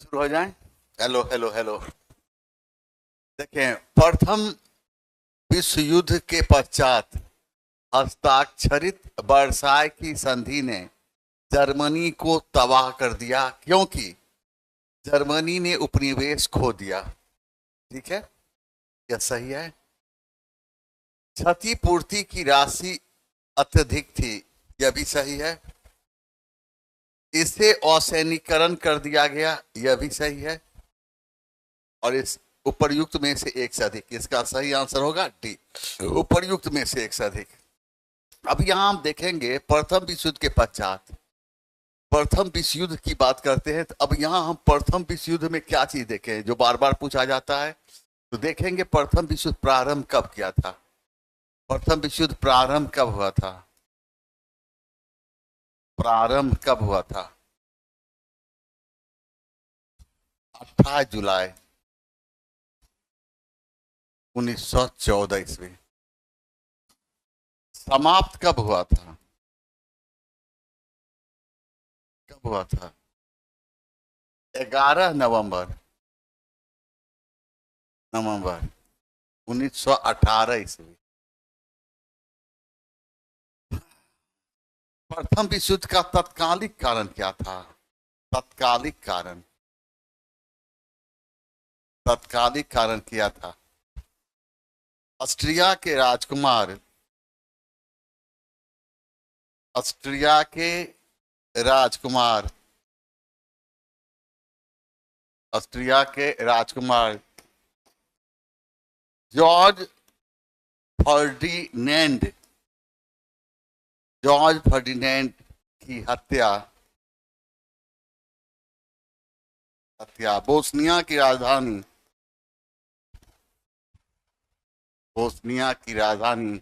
शुरू हो जाए। Hello hello hello. देखें, प्रथम विश्व युद्ध के पश्चात हस्ताक्षरित वर्साय की संधि ने जर्मनी को तबाह कर दिया, क्योंकि जर्मनी ने उपनिवेश खो दिया। ठीक है, यह सही है। क्षतिपूर्ति की राशि अत्यधिक थी, यह भी सही है। इसे असैनिकरण कर दिया गया, यह भी सही है। और इस उपर्युक्त में से एक से अधिक, इसका सही आंसर होगा डी, उपर्युक्त में से एक से अधिक। अब यहां हम देखेंगे प्रथम विश्व युद्ध के पश्चात प्रथम विश्व युद्ध की बात करते हैं। तो अब यहां हम प्रथम विश्व युद्ध में क्या चीज देखें जो बार बार पूछा जाता है, तो देखेंगे प्रथम विश्व युद्ध प्रारंभ कब किया था। प्रथम विश्व युद्ध प्रारंभ कब हुआ था? प्रारंभ कब हुआ था? 28 जुलाई 1914 ईस्वी। समाप्त कब हुआ था? कब हुआ था? 11 नवंबर नवंबर 1918 ईस्वी। प्रथम विश्व युद्ध का तत्कालिक कारण क्या था? तत्कालिक कारण, तत्कालिक कारण क्या था? ऑस्ट्रिया के राजकुमार, ऑस्ट्रिया के राजकुमार, ऑस्ट्रिया के राजकुमार जॉर्ज फर्डिनेंड, जॉर्ज फर्डिनेंड की हत्या हत्या बोस्निया की राजधानी, बोस्निया की राजधानी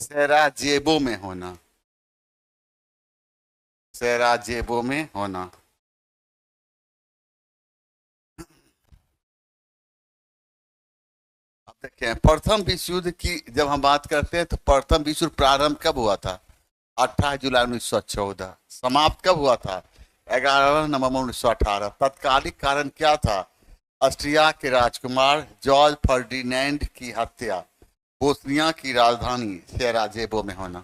सेराजेबो में होना, सेराजेबो में होना। अब देखें, प्रथम विश्व युद्ध की जब हम बात करते हैं तो प्रथम विश्व युद्ध प्रारंभ कब हुआ था? 28 जुलाई 1914। समाप्त कब हुआ था? 11 नवंबर 1918। तत्कालिक कारण क्या था? ऑस्ट्रिया के राजकुमार जॉर्ज फर्डिनेंड की हत्या बोस्निया की राजधानी सेराजेबो में होना।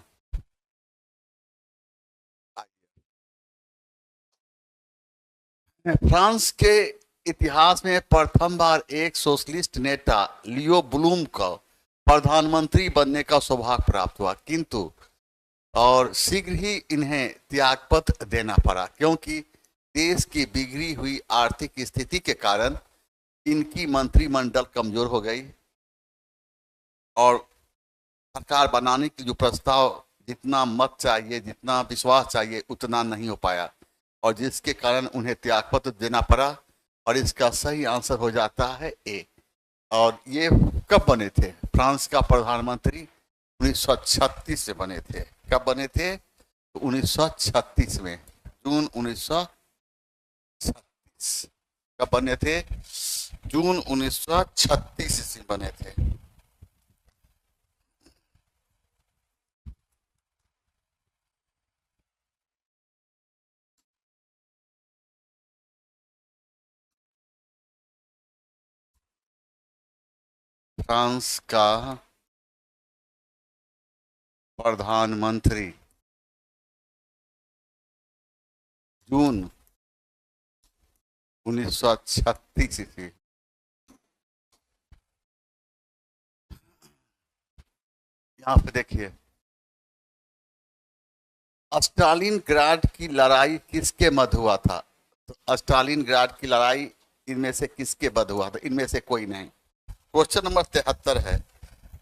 फ्रांस के इतिहास में प्रथम बार एक सोशलिस्ट नेता लियो ब्लूम को प्रधानमंत्री बनने का सौभाग्य प्राप्त हुआ, किंतु और शीघ्र ही इन्हें त्यागपत्र देना पड़ा, क्योंकि देश की बिगड़ी हुई आर्थिक स्थिति के कारण इनकी मंत्रिमंडल कमजोर हो गई और सरकार बनाने की जो प्रस्ताव, जितना मत चाहिए, जितना विश्वास चाहिए, उतना नहीं हो पाया, और जिसके कारण उन्हें त्यागपत्र देना पड़ा। और इसका सही आंसर हो जाता है ए। और ये कब बने थे फ्रांस का प्रधानमंत्री? 1936 से बने थे। कब बने थे? 1936 में, जून 1936। कब बने थे? जून 1936 से बने थे। फ्रांस का प्रधानमंत्री जून 1936 ईस्वी। यहाँ पे देखिए, स्टालिनग्राड की लड़ाई किसके मध्य हुआ था? तो स्टालिनग्राड की लड़ाई इनमें से किसके मध्य हुआ था? इनमें से कोई नहीं। क्वेश्चन नंबर 73 है।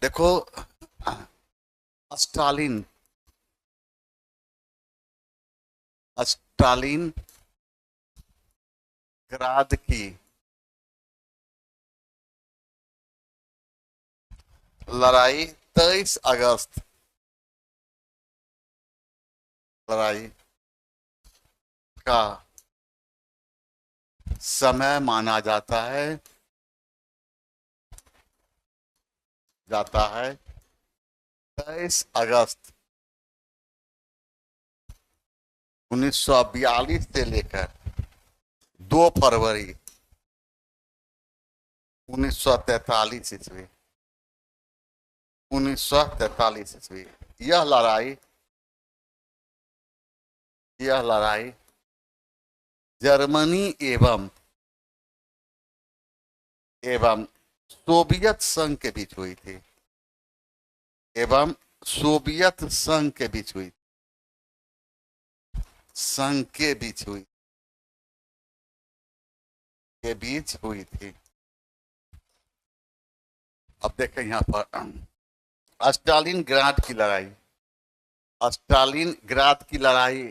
देखो, स्टालिन स्टालिन ग्राद की लड़ाई 23 अगस्त, लड़ाई का समय माना जाता है 23 अगस्त 1942 से लेकर 2 फरवरी 1943 ईस्वी, 1943 ईस्वी, यह लड़ाई यह लड़ाई जर्मनी एवं एवं सोवियत संघ के बीच हुई थी, एवं सोवियत संघ के बीच हुई, संघ के बीच हुई, के बीच हुई थी। अब देखें यहां पर स्टालिन ग्राड की लड़ाई, स्टालिन ग्राड की लड़ाई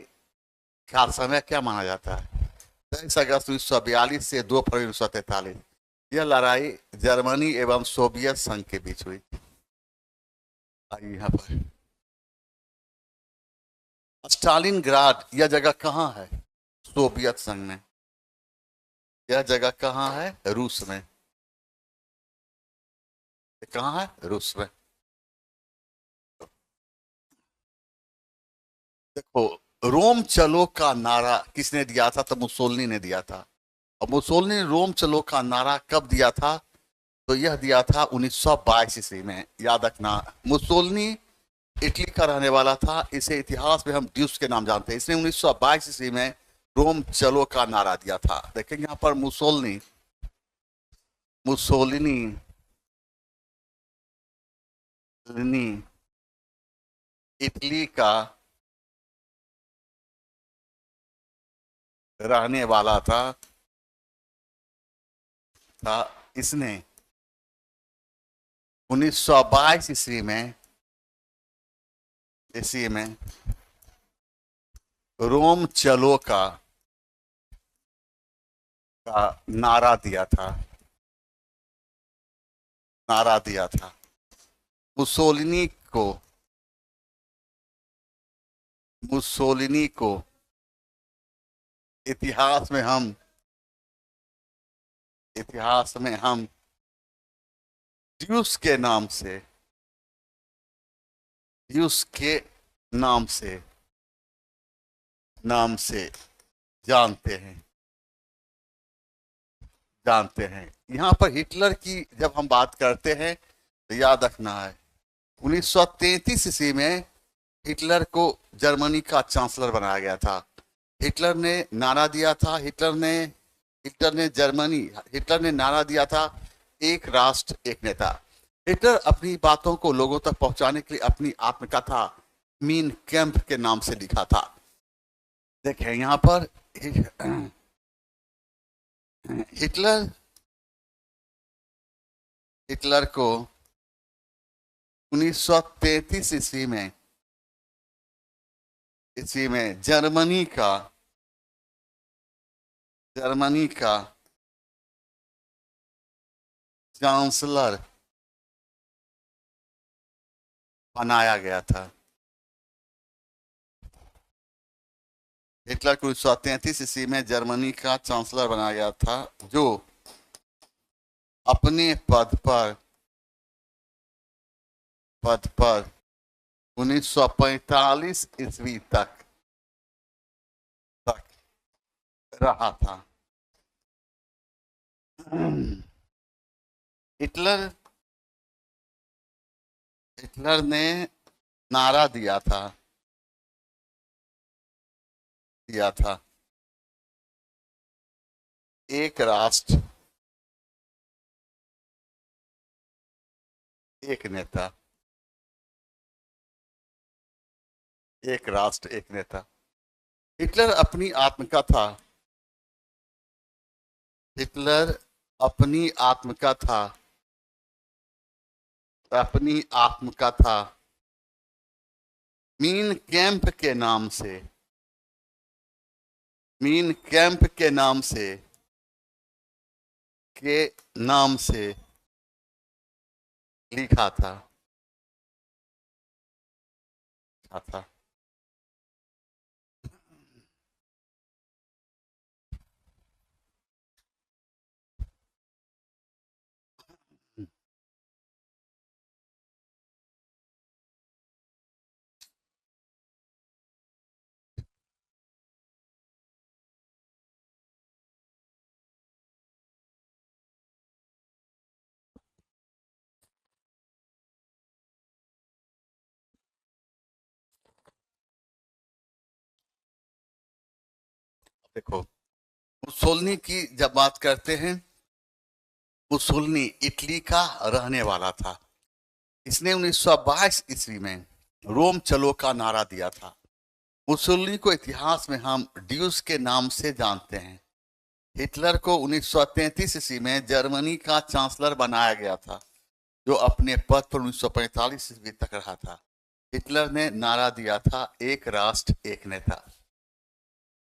का समय क्या माना जाता है? 23 अगस्त 1942 से 2 फरवरी 1943। यह लड़ाई जर्मनी एवं सोवियत संघ के बीच हुई। आइए यहाँ पर स्टालिन ग्राड, यह जगह कहाँ है? सोवियत संघ में। यह जगह कहाँ है? रूस में। कहाँ है? रूस में। देखो, रोम चलो का नारा किसने दिया था? तो मुसोलिनी ने दिया था। और मुसोलिनी ने रोम चलो का नारा कब दिया था? तो यह दिया था 1922 ईस्वी में। याद रखना, मुसोलिनी इटली का रहने वाला था। इसे इतिहास में हम ड्यूस के नाम जानते हैं। इसने 1922 ईस्वी में रोम चलो का नारा दिया था। देखेंगे यहाँ पर मुसोलिनी, मुसोलिनी इटली का रहने वाला था। इसने 1922 ईस्वी में रोम चलो का नारा दिया था। मुसोलिनी को मुसोलिनी को इतिहास में हम ड्यूस के नाम से, ड्यूस के नाम से जानते हैं। यहाँ पर हिटलर की जब हम बात करते हैं तो याद रखना है 1933 ईस्वी में हिटलर को जर्मनी का चांसलर बनाया गया था। हिटलर ने नारा दिया था, हिटलर ने नारा दिया था, एक राष्ट्र एक नेता। हिटलर अपनी बातों को लोगों तक पहुंचाने के लिए अपनी आत्मकथा मीन कैंप के नाम से लिखा था। देखें यहाँ पर हिटलर को 1933 ईस्वी में जर्मनी का चांसलर बनाया गया था। हिटलर को 1933 ईस्वी में जर्मनी का चांसलर बनाया गया था, जो अपने पद पर 1945 ईस्वी तक रहा था। हिटलर ने नारा दिया था एक राष्ट्र एक नेता, एक राष्ट्र एक नेता। हिटलर अपनी आत्मकथा मीन कैंप के नाम से लिखा था। देखो, मुसोलिनी की जब बात करते हैं, मुसोलिनी इटली का रहने वाला था। इसने 1922 ईस्वी में रोम चलो का नारा दिया था। मुसोलिनी को इतिहास में हम ड्यूस के नाम से जानते हैं। हिटलर को 1933 ईस्वी में जर्मनी का चांसलर बनाया गया था, जो अपने पद पर 1945 ईस्वी तक रहा था। हिटलर ने नारा दिया था, एक राष्ट्र एक नेता।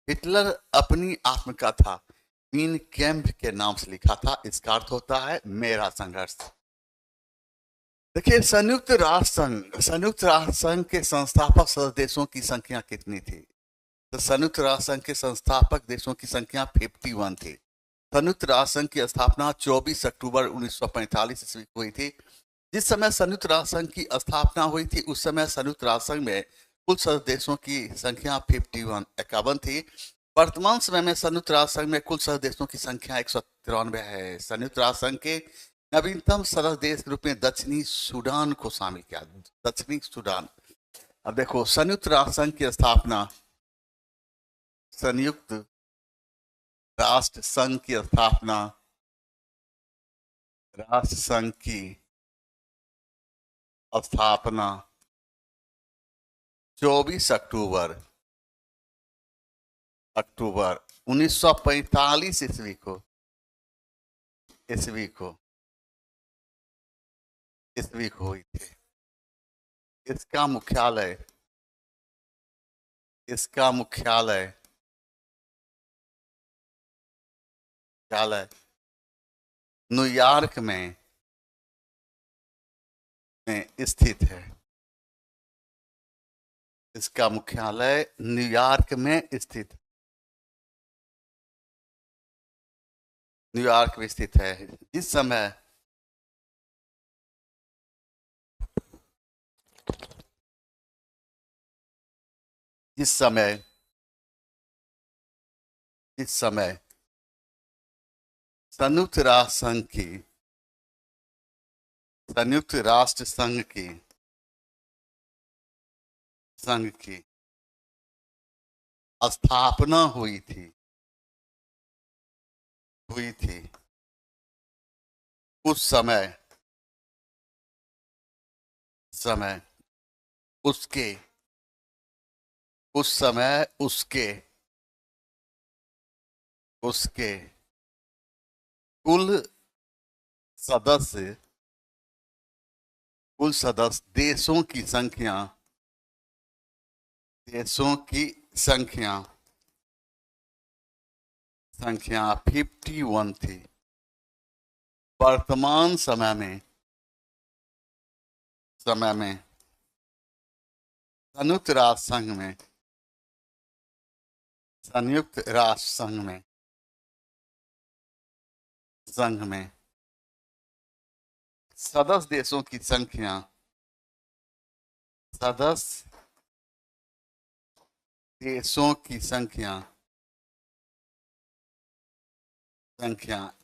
हिटलर अपनी आत्मकथा मीन कैम्प के नाम से लिखा था। इसका अर्थ होता है मेरा संघर्ष। देखिए, संयुक्त राष्ट्र संघ के संस्थापक सदस्य देशों की संख्या कितनी थी? तो संयुक्त राष्ट्र संघ के संस्थापक देशों की संख्या 51 थी। संयुक्त राष्ट्र संघ की स्थापना 24 अक्टूबर 1945 ईस्वी को हुई थी। जिस समय संयुक्त राष्ट्र संघ की स्थापना हुई थी, उस समय संयुक्त राष्ट्र संघ में कुल सदस्य देशों की संख्या 51 थी। वर्तमान समय में संयुक्त राष्ट्र संघ में कुल सदस्य देशों की संख्या 193 है। संयुक्त राष्ट्र संघ के नवीनतम सदस्य देश के रूप में दक्षिणी सूडान को शामिल किया। दक्षिणी सूडान। अब देखो, संयुक्त राष्ट्र संघ की स्थापना, संयुक्त राष्ट्र संघ की स्थापना, राष्ट्र संघ की स्थापना 24 अक्टूबर 1945 ईस्वी को हुई थी। इसका मुख्यालय न्यूयॉर्क में स्थित है। इसका मुख्यालय न्यूयॉर्क में स्थित है। जिस समय संयुक्त राष्ट्र संघ की स्थापना हुई थी उस समय उसके कुल सदस्य देशों की संख्या 51 थी। वर्तमान समय में संयुक्त राष्ट्र संघ में सदस्य देशों की संख्या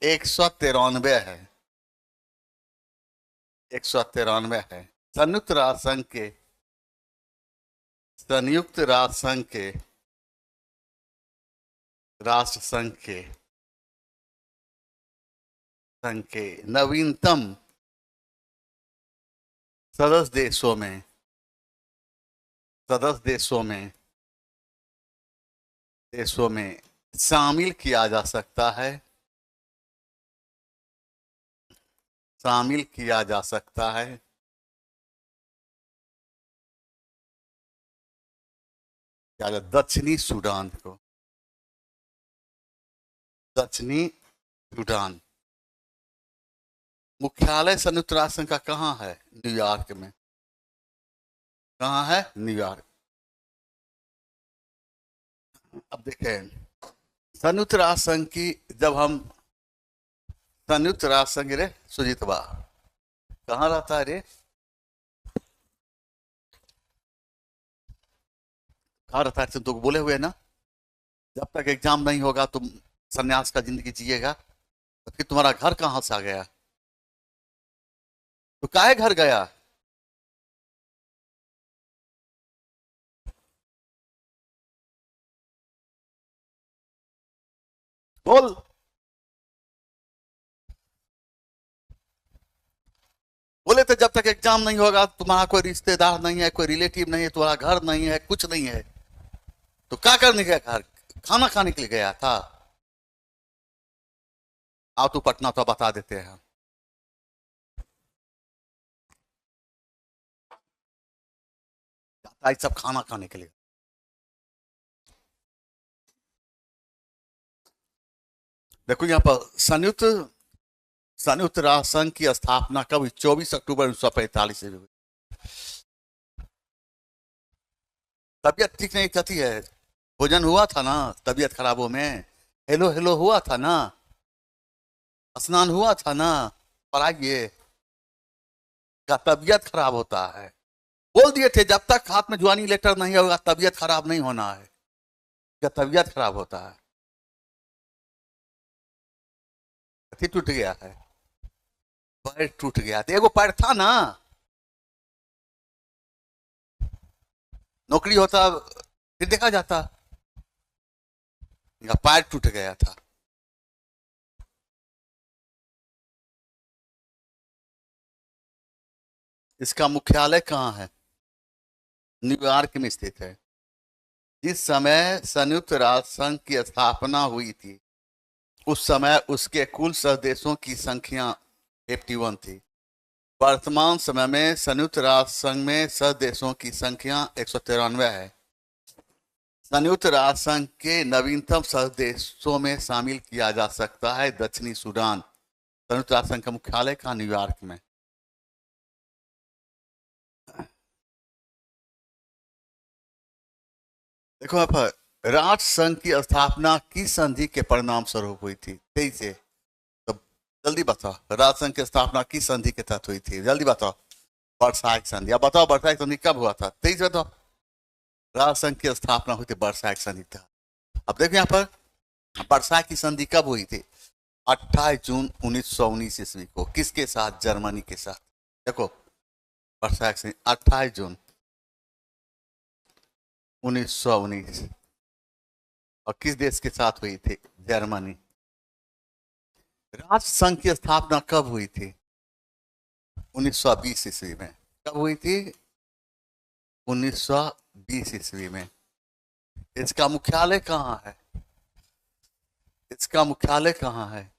193 है। 193 है। संयुक्त राष्ट्र संघ के नवीनतम सदस्य देशों में शामिल किया जा सकता है। दक्षिणी सूडान को। मुख्यालय संयुक्त राष्ट्र संघ का कहाँ है? न्यूयॉर्क में। कहाँ है? न्यूयॉर्क। अब देखें, संयुक्त राष्ट्र संघ की जब हम संयुक्त राष्ट्र संघ रे सुजीतवा कहाँ रहता है रे? कहाँ रहता है? तुम तो बोले हुए ना, जब तक एग्जाम नहीं होगा तुम सन्यास का जिंदगी जिएगा। तो फिर तुम्हारा घर कहाँ से आ गया? तो काहे घर गया? बोल। बोले तो जब तक एग्जाम नहीं होगा, तुम्हारा कोई रिश्तेदार नहीं है, कोई रिलेटिव नहीं है, तुम्हारा घर नहीं है, कुछ नहीं है, तो क्या करने गया घर? खाना खाने के लिए गया था? आओ तू पटना तो बता देते हैं। जाता है सब खाना खाने के लिए। देखो यहाँ पर संयुक्त संयुक्त राष्ट्र संघ की स्थापना कब हुई? 24 अक्टूबर 1945 से हुई। तबीयत ठीक नहीं कहती है? भोजन हुआ था ना तबीयत खराबों में? हेलो हेलो हुआ था ना? स्नान हुआ था ना? पढ़ाइए का तबीयत खराब होता है। बोल दिए थे जब तक हाथ में ज्वाइनिंग लेटर नहीं होगा तबीयत खराब नहीं होना है। क्या तबीयत खराब होता है? कथी टूट गया है? पैर टूट गया था, एगो पैर था ना? नौकरी होता फिर देखा जाता। इनका पैर टूट गया था। इसका मुख्यालय कहाँ है? न्यूयॉर्क में स्थित है। जिस समय संयुक्त राष्ट्र संघ की स्थापना हुई थी उस समय उसके कुल सदस्यों की संख्या 51 थी। वर्तमान समय में संयुक्त राष्ट्र संघ में सदस्यों की संख्या 193 है। संयुक्त राष्ट्र संघ के नवीनतम सदस्यों में शामिल किया जा सकता है दक्षिणी सूडान। संयुक्त राष्ट्र संघ का मुख्यालय कहाँ? न्यूयॉर्क में। देखो यहाँ पर राष्ट्र संघ की स्थापना किस संधि के परिणाम स्वरूप हुई थी? तेईस से। तो जल्दी बताओ, राष्ट्र संघ की स्थापना किस संधि के तहत हुई थी? जल्दी बताओ। वर्साइक संधि। अब बताओ वर्साइक संधि कब हुआ था? 23 बताओ। राष्ट्र संघ की स्थापना हुई थी वर्साइक संधि तहत। अब देखो यहाँ पर वर्साइक की संधि कब हुई थी? 28 जून 1919 ईस्वी को। किसके साथ? जर्मनी के साथ। देखो वर्साइक संधि 28 जून 1919। और किस देश के साथ हुई थी? जर्मनी। राष्ट्र संघ की स्थापना कब हुई थी? 1920 ईस्वी में। कब हुई थी? 1920 ईस्वी में। इसका मुख्यालय कहाँ है? इसका मुख्यालय कहाँ है?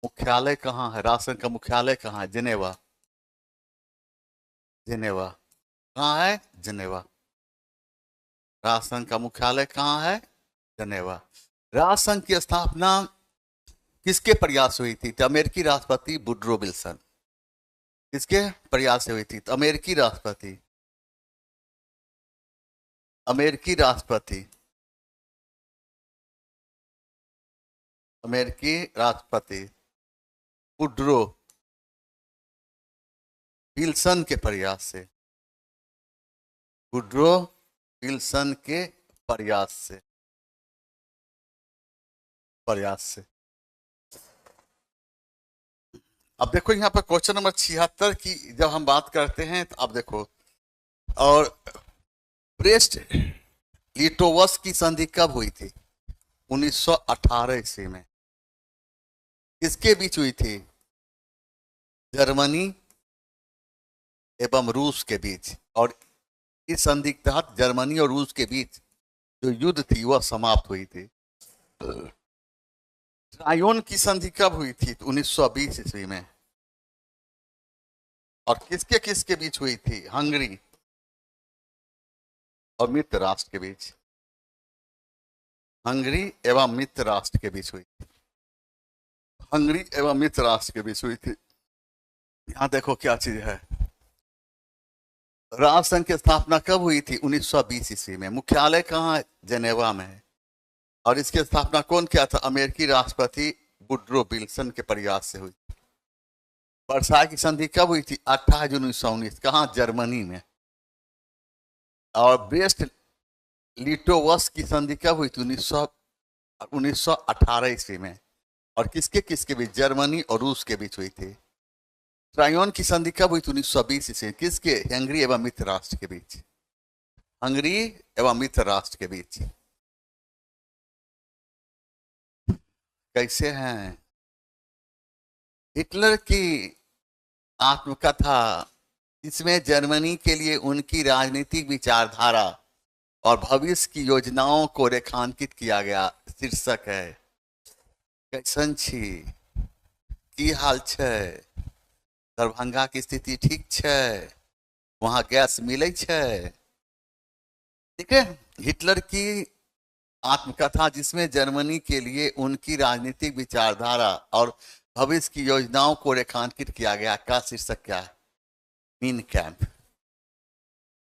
मुख्यालय कहाँ है? राष्ट्र संघ का मुख्यालय कहाँ है? जिनेवा। जिनेवा कहाँ है? जिनेवा। राष्ट्र संघ का मुख्यालय कहाँ है? जिनेवा। राष्ट्र संघ की स्थापना किसके प्रयास से हुई थी? तो अमेरिकी राष्ट्रपति वुडरो विल्सन। किसके प्रयास से हुई थी? तो अमेरिकी राष्ट्रपति अमेरिकी राष्ट्रपति अमेरिकी राष्ट्रपति वुडरो विल्सन के प्रयास से। वुडरो विल्सन के प्रयास से। प्रयास से। अब देखो यहाँ पर क्वेश्चन नंबर 76 की जब हम बात करते हैं तो अब देखो, और ब्रेस्ट लिटोवस की संधि कब हुई थी? 1918 ईस्वी में। किसके बीच हुई थी? जर्मनी एवं रूस के बीच। और इस संधि के तहत जर्मनी और रूस के बीच जो युद्ध थी वह समाप्त हुई थी। ट्रायोन की संधि कब हुई थी? 1920 ईस्वी में। और किसके किसके बीच हुई थी? हंगरी और मित्र राष्ट्र के बीच। हंगरी एवं मित्र राष्ट्र के बीच हुई थी। हंगरी एवं मित्र राष्ट्र के बीच हुई थी। यहां देखो क्या चीज है। राष्ट्र संघ की स्थापना कब हुई थी? 1920 ईस्वी में। मुख्यालय कहाँ है? जेनेवा में है। और इसकी स्थापना कौन किया था? अमेरिकी राष्ट्रपति वुडरो विल्सन के प्रयास से हुई। वर्साई की संधि कब हुई थी? 28 जून 1919। कहाँ? जर्मनी में। और ब्रेस्ट लिटोवस की संधि कब हुई थी? 1918 ईस्वी में। और किसके किसके बीच? जर्मनी और रूस के बीच हुई थी। ट्रायोन की संधि कब हुई थी? 1920 ईस्वी। किसके? हंगरी एवं मित्र राष्ट्र के बीच। हंगरी एवं मित्र राष्ट्र के बीच। कैसे हैं? हिटलर की आत्मकथा, इसमें जर्मनी के लिए उनकी राजनीतिक विचारधारा और भविष्य की योजनाओं को रेखांकित किया गया। शीर्षक है कैसन छी, की हाल छै, दरभंगा की स्थिति ठीक छै, वहां गैस मिले छै। ठीक है, हिटलर की आत्मकथा जिसमें जर्मनी के लिए उनकी राजनीतिक विचारधारा और भविष्य की योजनाओं को रेखांकित किया गया का शीर्षक क्या है? Mean camp.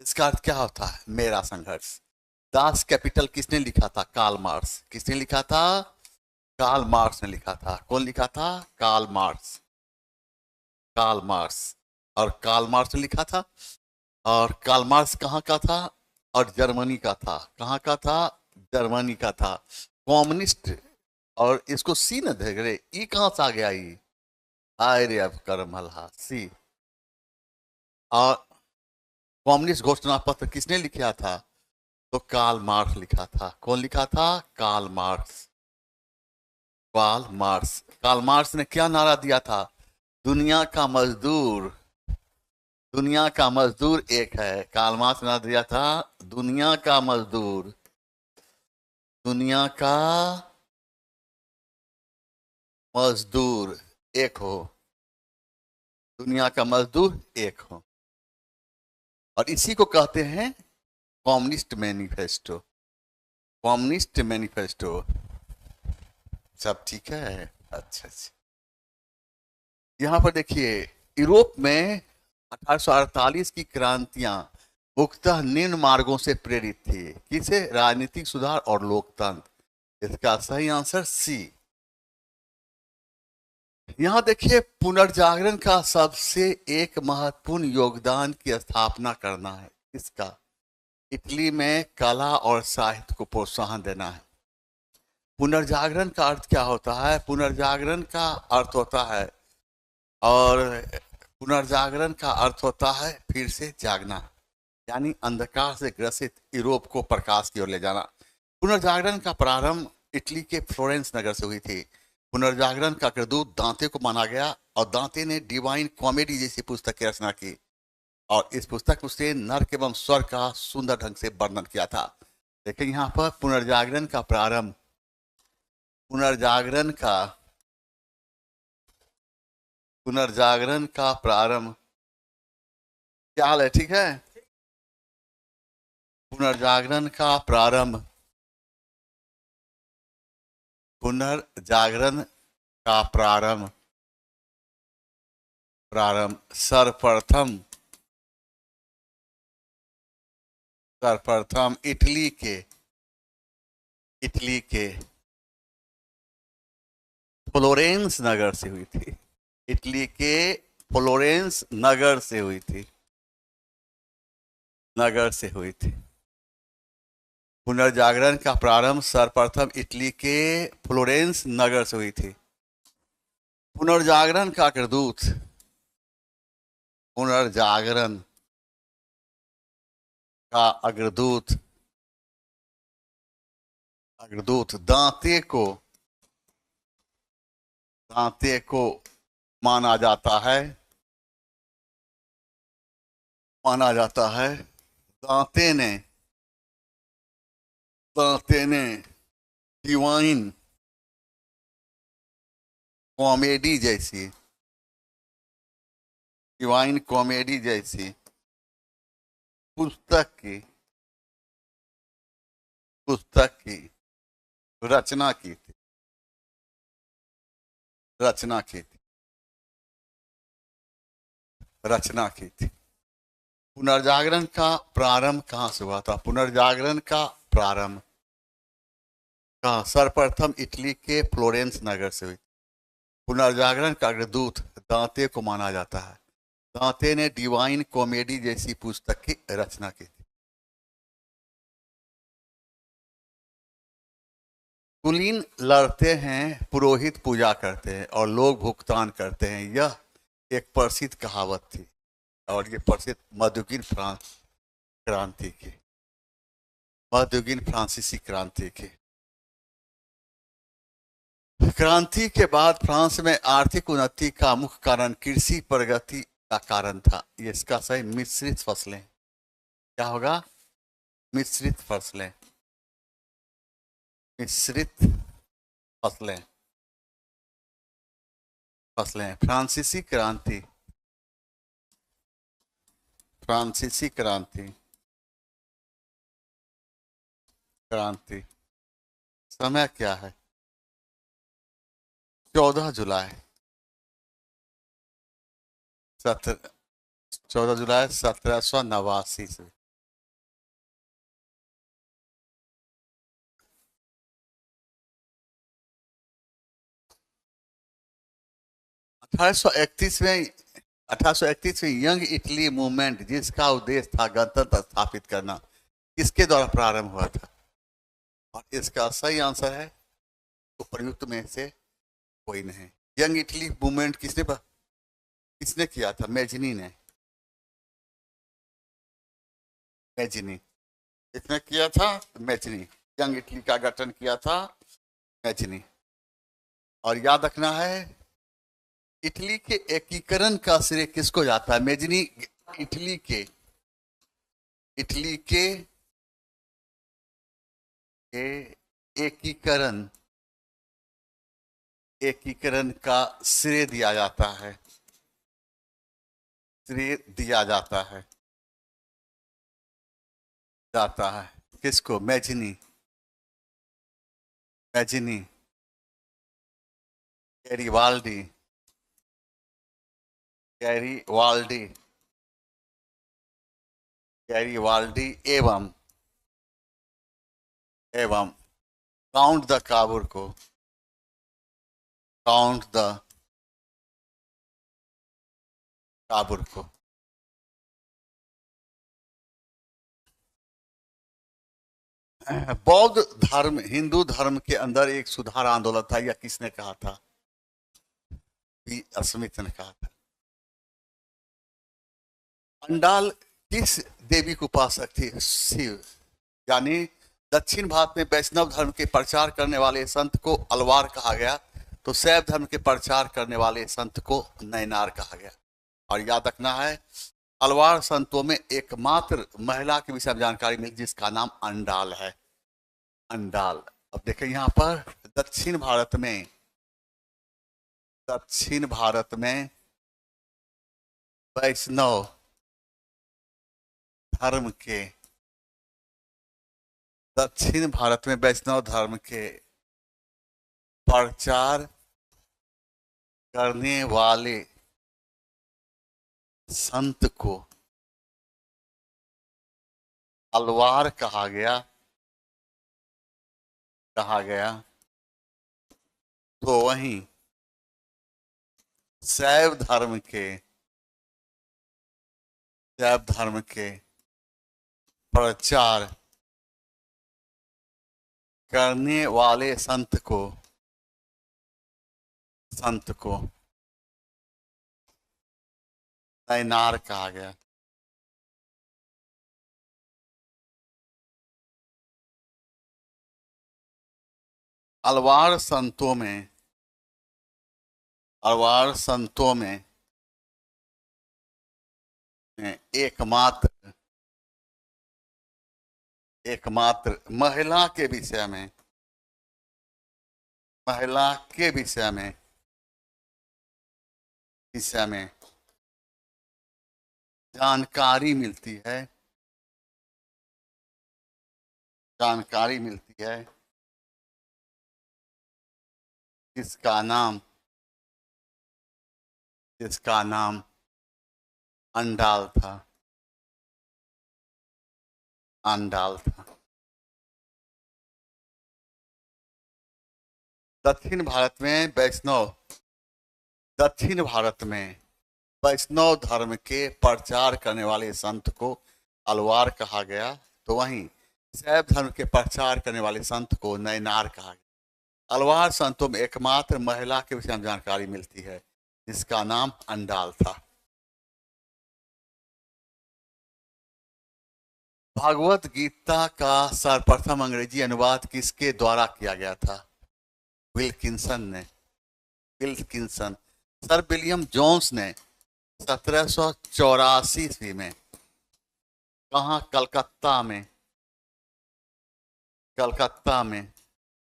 इसका अर्थ क्या होता है? मेरा संघर्ष। दास कैपिटल किसने लिखा था? Karl Marx. किसने लिखा था? कार्ल मार्क्स ने लिखा था। कौन लिखा था? Karl Marx. Karl Marx. और कार्ल मार्क्स ने लिखा था। और कार्ल मार्क्स कहाँ का था? और जर्मनी का था। कहाँ का था? जर्मनी का था। कम्युनिस्ट। और इसको सी न दे रे, ई कहां से आ गया? ई आए रे अब कर्म हल्हा सी। और कम्युनिस्ट घोषणा पत्र किसने लिखा था? तो कार्ल मार्क्स लिखा था। कौन लिखा था? Karl Marx. Karl Marx. Karl Marx ने क्या नारा दिया था? दुनिया का मजदूर, दुनिया का मजदूर एक है। कार्ल मार्क्स ने नारा दिया था दुनिया का मजदूर, दुनिया का मजदूर एक हो, दुनिया का मजदूर एक हो। और इसी को कहते हैं कम्युनिस्ट मैनिफेस्टो। Communist manifesto. सब ठीक है? अच्छा अच्छा। यहाँ पर देखिए, यूरोप में 1848 की क्रांतियां मुख्यतः निम्न मार्गों से प्रेरित थी। किसे? राजनीतिक सुधार और लोकतंत्र। इसका सही आंसर सी। यहाँ देखिए, पुनर्जागरण का सबसे एक महत्वपूर्ण योगदान की स्थापना करना है। इसका इटली में कला और साहित्य को प्रोत्साहन देना है। पुनर्जागरण का अर्थ क्या होता है? पुनर्जागरण का अर्थ होता है, और पुनर्जागरण का अर्थ होता है फिर से जागना, यानी अंधकार से ग्रसित यूरोप को प्रकाश की ओर ले जाना। पुनर्जागरण का प्रारंभ इटली के फ्लोरेंस नगर से हुई थी। पुनर्जागरण का अग्रदूत दांते को माना गया, और दांते ने डिवाइन कॉमेडी जैसी पुस्तक की रचना की, और इस पुस्तक में उसने नर्क एवं स्वर्ग का सुंदर ढंग से वर्णन किया था। लेकिन यहाँ पर पुनर्जागरण का प्रारंभ, पुनर्जागरण का प्रारंभ क्या हाल है? ठीक है। पुनर्जागरण का प्रारंभ, पुनर्जागरण का प्रारंभ सर्वप्रथम इटली के फ्लोरेंस नगर से हुई थी। इटली के फ्लोरेंस नगर से हुई थी। पुनर्जागरण का प्रारंभ सर्वप्रथम इटली के फ्लोरेंस नगर से हुई थी। पुनर्जागरण का अग्रदूत, पुनर्जागरण का अग्रदूत दांते को माना जाता है। दांते ने डिवाइन कॉमेडी जैसी पुस्तक की रचना की थी। पुनर्जागरण का प्रारंभ कहाँ से हुआ था? पुनर्जागरण का प्रारंभ कहाँ? सर्वप्रथम इटली के फ्लोरेंस नगर से हुई। पुनर्जागरण का अग्रदूत दांते को माना जाता है। दांते ने डिवाइन कॉमेडी जैसी पुस्तक की रचना की थी। कुलीन लड़ते हैं, पुरोहित पूजा करते हैं और लोग भुगतान करते हैं। यह एक प्रसिद्ध कहावत थी, और ये प्रसिद्ध मध्ययुगीन फ्रांसीसी क्रांति की। क्रांति के बाद फ्रांस में आर्थिक उन्नति का मुख्य कारण कृषि प्रगति का कारण था। ये इसका सही मिश्रित फसलें। क्या होगा? मिश्रित फसलें। मिश्रित फसलें। फसलें। फ्रांसीसी क्रांति। फ्रांसीसी क्रांति। क्रांति समय क्या है? 14 जुलाई। 14 जुलाई 1789 से। 1831 में 1831 में यंग इटली मूवमेंट, जिसका उद्देश्य था गणतंत्र स्थापित करना, किसके द्वारा प्रारंभ हुआ था? और इसका सही आंसर है उपर्युक्त में से कोई नहीं। यंग इटली मूवमेंट किसने किया था? मैजनी ने। मैजनी किसने किया था? मैजनी। यंग इटली का गठन किया था मैजनी। और याद रखना है, इटली के एकीकरण का श्रेय किसको जाता है? मैजनी इटली के एकीकरण का श्रेय दिया जाता है। श्रेय दिया जाता है किसको? मैजनी। मैजनी, गैरीवाल्डी एवं काउंट द काबुर को। बौद्ध धर्म हिंदू धर्म के अंदर एक सुधार आंदोलन था, यह किसने कहा था? पी स्मिथ ने कहा था। अंडाल किस देवी को उपासक थी? शिव। यानी दक्षिण भारत में वैष्णव धर्म के प्रचार करने वाले संत को अलवार कहा गया, तो शैव धर्म के प्रचार करने वाले संत को नैनार कहा गया। और याद रखना है, अलवार संतों में एकमात्र महिला के विषय में जानकारी मिली जिसका नाम अंडाल है। अंडाल। अब देखें यहाँ पर दक्षिण भारत में वैष्णव धर्म के दक्षिण भारत में वैष्णव धर्म के प्रचार करने वाले संत को अलवार कहा गया। तो वहीं शैव धर्म के प्रचार करने वाले संत को नैनार कहा गया। अलवार संतों में एकमात्र महिला के विषय में जानकारी मिलती है जिसका नाम अंडाल था। दक्षिण भारत में वैष्णव धर्म के प्रचार करने वाले संत को अलवार कहा गया, तो वहीं शैव धर्म के प्रचार करने वाले संत को नैनार कहा गया। अलवार संतों में एकमात्र महिला के विषय में जानकारी मिलती है जिसका नाम अंडाल था। भगवत गीता का सर्वप्रथम अंग्रेजी अनुवाद किसके द्वारा किया गया था? विल्किंसन ने, विल्किंसन, सर विलियम जोन्स ने 1784 ईस्वी में, कहाँ, कलकत्ता में, कलकत्ता में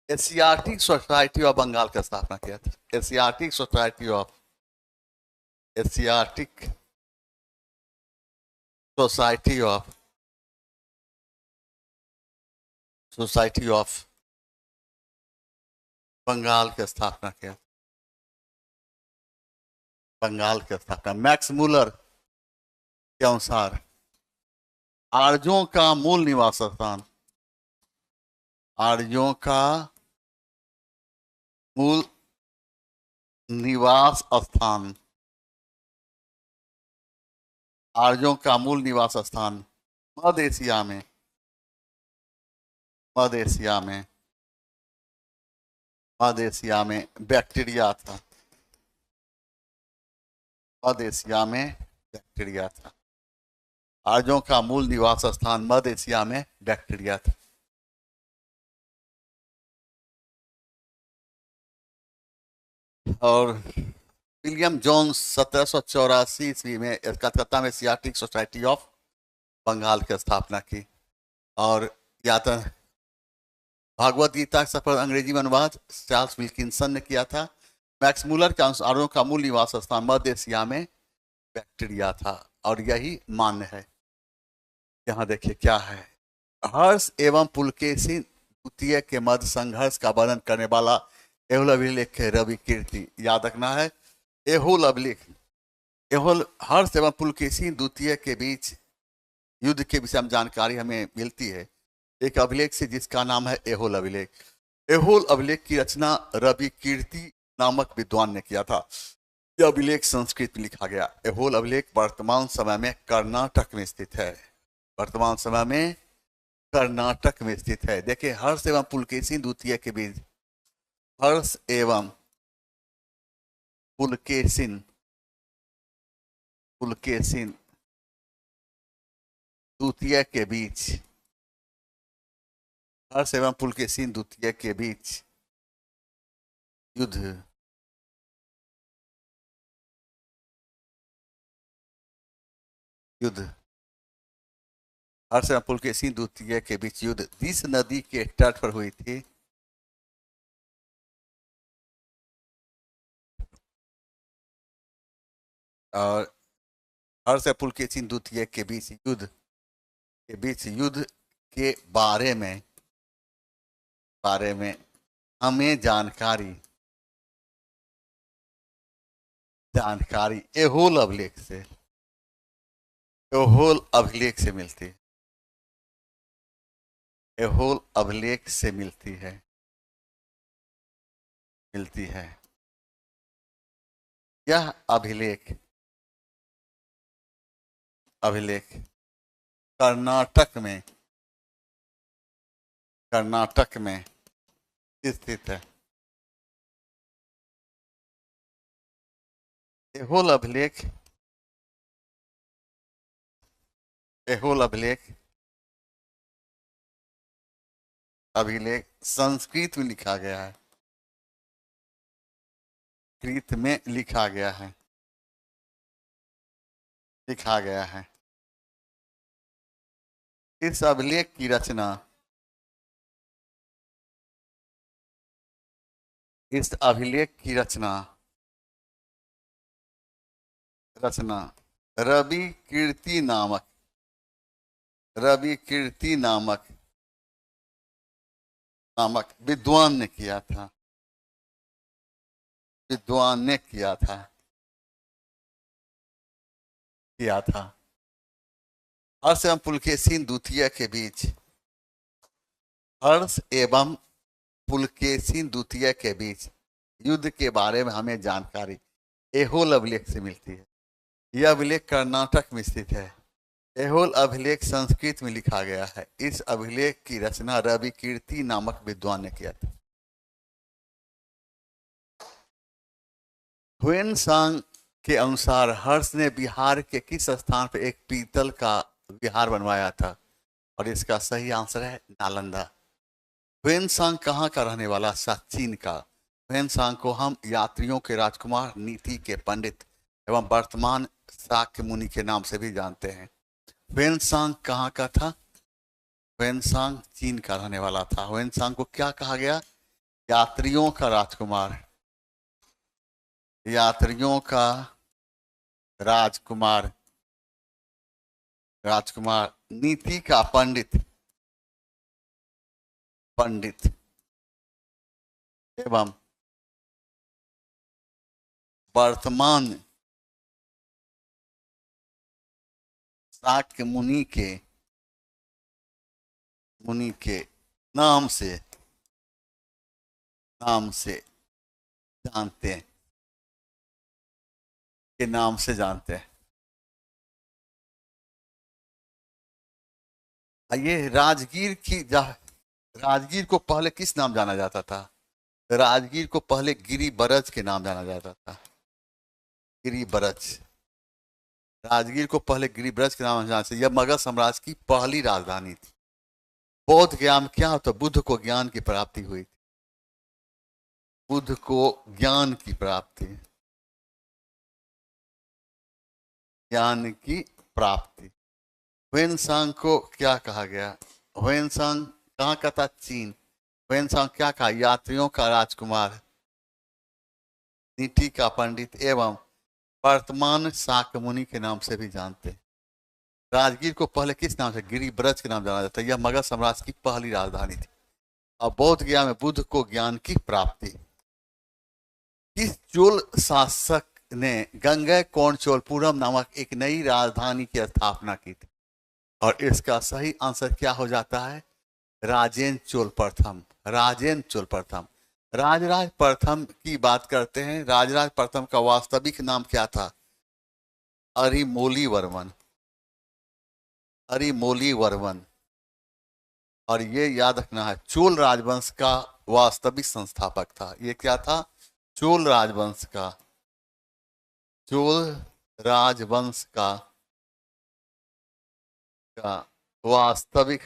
एशियाटिक सोसाइटी ऑफ बंगाल का स्थापना किया था। Asiatic Society of, Asiatic Society of, Society of Bengal की स्थापना किया। बंगाल की स्थापना मैक्स मुलर के अनुसार आर्यों का मूल निवास स्थान, आर्यों का मूल निवास स्थान, आर्यों का मूल निवास स्थान मध्य एशिया में, मध्य एशिया में, मध्य एशिया में बैक्टीरिया था, मध्य एशिया में बैक्टीरिया था। आर्यों का मूल निवास स्थान मध्य एशिया में बैक्टीरिया था। और विलियम जोन्स 1784 ईस्वी में कलकत्ता में एशियाटिक सोसाइटी ऑफ बंगाल की स्थापना की। और या तो भागवत गीता का सफल अंग्रेजी में अनुवाद चार्ल्स विल्किंसन ने किया था। मैक्स मुलर के अनुसार आर्यों का मूल निवास स्थान मध्य एशिया में बैक्टीरिया था, और यही मान्य है। यहाँ देखिए क्या है, हर्ष एवं पुलकेशी द्वितीय के मध्य संघर्ष का वर्णन करने वाला एहुल अभिलेख है रवि कीर्ति। याद रखना है, एहुल अभिलेख, एहुल हर्ष एवं पुलकेशी द्वितीय के बीच युद्ध के विषय में जानकारी हमें मिलती है एक अभिलेख से, जिसका नाम है एहुल अभिलेख। एहुल अभिलेख की रचना रवि कीर्ति नामक विद्वान ने किया था। यह अभिलेख संस्कृत में लिखा गया। एहुल अभिलेख वर्तमान समय में कर्नाटक में स्थित है, वर्तमान समय में कर्नाटक में स्थित है। देखिए, हर्ष एवं पुलकेशी द्वितीय के बीच, हर्ष एवं पुलकेशिन, पुलकेशिन द्वितीय के बीच, हर्ष एवं पुलकेशिन द्वितीय के बीच युद्ध, युद्ध, हर्ष एवं पुलकेशिन द्वितीय के बीच युद्ध जिस नदी के तट पर हुई थी, और हर्ष एवं पुलकेशिन द्वितीय के बीच युद्ध, के बीच युद्ध के बारे में हमें जानकारी एहुल अभिलेख से, एहुल अभिलेख से मिलती है, एहुल अभिलेख से मिलती है, मिलती है। यह अभिलेख, अभिलेख कर्नाटक में, कर्नाटक में स्थित है। एहुल अभिलेख, एहुल अभिलेख, अभिलेख संस्कृत में लिखा गया है, संस्कृत में लिखा गया है, लिखा गया है। इस अभिलेख की रचना, इस अभिलेख की रचना रवि कीर्ति नामक, रवि कीर्ति नामक विद्वान ने किया था, विद्वान ने किया था, किया था। हर्ष एवं पुलकेशिन द्वितीय के बीच, हर्ष एवं पुलकेशिन द्वितीय के बीच युद्ध के बारे में हमें जानकारी एहुल अभिलेख से मिलती है। यह अभिलेख कर्नाटक में स्थित है। एहुल अभिलेख संस्कृत में लिखा गया है। इस अभिलेख की रचना रवि कीर्ति नामक विद्वान ने किया था। ह्वेनसांग के अनुसार हर्ष ने बिहार के किस स्थान पर एक पीतल का विहार बनवाया था, और इसका सही आंसर है नालंदा। ह्वेनसांग कहाँ का रहने वाला? चीन का। ह्वेनसांग को हम यात्रियों के राजकुमार, नीति के पंडित एवं वर्तमान शाक्य मुनि के नाम से भी जानते हैं। ह्वेनसांग कहाँ का था? ह्वेनसांग चीन का रहने वाला था। ह्वेनसांग को क्या कहा गया? यात्रियों का राजकुमार, यात्रियों का राजकुमार, राजकुमार, नीति का पंडित, पंडित एवं वर्तमान शाक्य मुनि के नाम से जानते हैं, के नाम से जानते हैं। ये राजगीर को पहले किस नाम जाना जाता था? राजगीर को पहले गिरिब्रज के नाम जाना जाता था। गिरिब्रज, राजगीर को पहले गिरिब्रज के नाम जाना से। यह मगध साम्राज्य की पहली राजधानी थी। बौद्ध ज्ञान क्या होता? बुद्ध को ज्ञान की प्राप्ति हुई थी। बुद्ध को ज्ञान की प्राप्ति, ज्ञान की प्राप्ति। ह्वेनसांग को क्या कहा गया? ह्वेनसांग कहाँ का था? चीन। ह्वेनसांग क्या कहा? यात्रियों का राजकुमार, नीति का पंडित एवं वर्तमान शाक्य मुनि के नाम से भी जानते हैं। राजगीर को पहले किस नाम से? गिरिब्रज के नाम जाना जाता है। यह मगध साम्राज्य की पहली राजधानी थी। और बौद्ध ज्ञान में बुद्ध को ज्ञान की प्राप्ति। किस चोल शासक ने गंगैकोंड चोलपुरम नामक एक नई राजधानी की स्थापना की थी? और इसका सही आंसर क्या हो जाता है? राजेंद्र चोल प्रथम। राजेंद्र चोल प्रथम। राजराज प्रथम की बात करते हैं। राजराज प्रथम का वास्तविक नाम क्या था? अरिमोली वर्मन, अरिमोली वर्मन। और ये याद रखना है, चोल राजवंश का वास्तविक संस्थापक था। ये क्या था? चोल राजवंश का, चोल राजवंश का वास्तविक